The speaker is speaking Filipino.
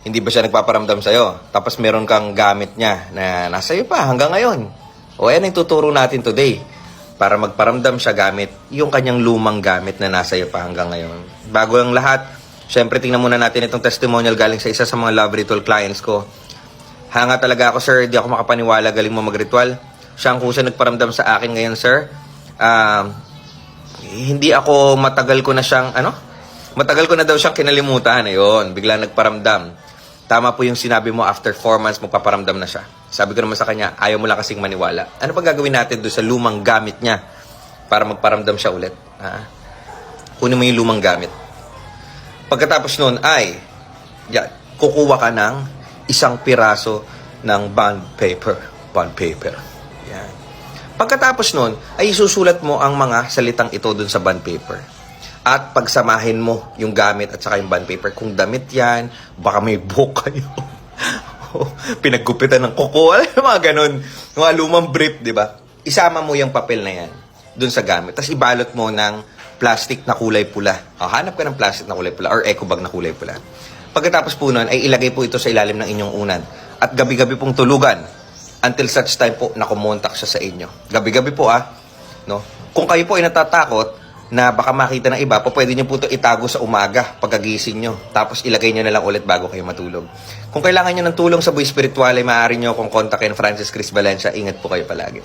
Hindi ba siya nagpaparamdam sa'yo? Tapos meron kang gamit niya na nasa iyo pa hanggang ngayon. O yan ang tuturo natin today. Para magparamdam siya gamit yung kanyang lumang gamit na nasa iyo pa hanggang ngayon. Bago ang lahat, syempre tingnan muna natin itong testimonial galing sa isa sa mga love ritual clients ko. Hanga talaga ako, sir. Di ako makapaniwala, galing mo mag-ritual. Siya ang kusa nagparamdam sa akin ngayon, sir. Hindi ako matagal ko na daw siyang kinalimutan. Ayun, bigla nagparamdam. Tama po yung sinabi mo, after 4 months, magpaparamdam na siya. Sabi ko naman sa kanya, ayaw mo lang kasing maniwala. Ano pa gagawin natin doon sa lumang gamit niya para magparamdam siya ulit? Kunin mo yung lumang gamit. Pagkatapos nun ay, kukuha ka ng isang piraso ng bond paper. Bond paper. Yan. Pagkatapos nun, ay isusulat mo ang mga salitang ito dun sa bond paper. At pagsamahin mo yung gamit at saka yung bond paper. Kung damit yan, baka may buhok kayo. Pinaggupitan ng kuko. Mga ganun. Mga lumang brief, di ba? Isama mo yung papel na yan dun sa gamit. Tapos ibalot mo ng plastic na kulay pula. Hanap ka ng plastic na kulay pula or eco bag na kulay pula. Pagkatapos po nun, ay ilagay po ito sa ilalim ng inyong unan. At gabi-gabi pong tulugan until such time po na kumontak siya sa inyo. Gabi-gabi po no? Kung kayo po ay natatakot na baka makita ng iba, pwede nyo po ito itago sa umaga pagkagising nyo. Tapos ilagay nyo na lang ulit bago kayo matulog. Kung kailangan nyo ng tulong sa buhay spiritual, ay maaari nyo kung kontakin Francis Chris Valencia. Ingat po kayo palagi.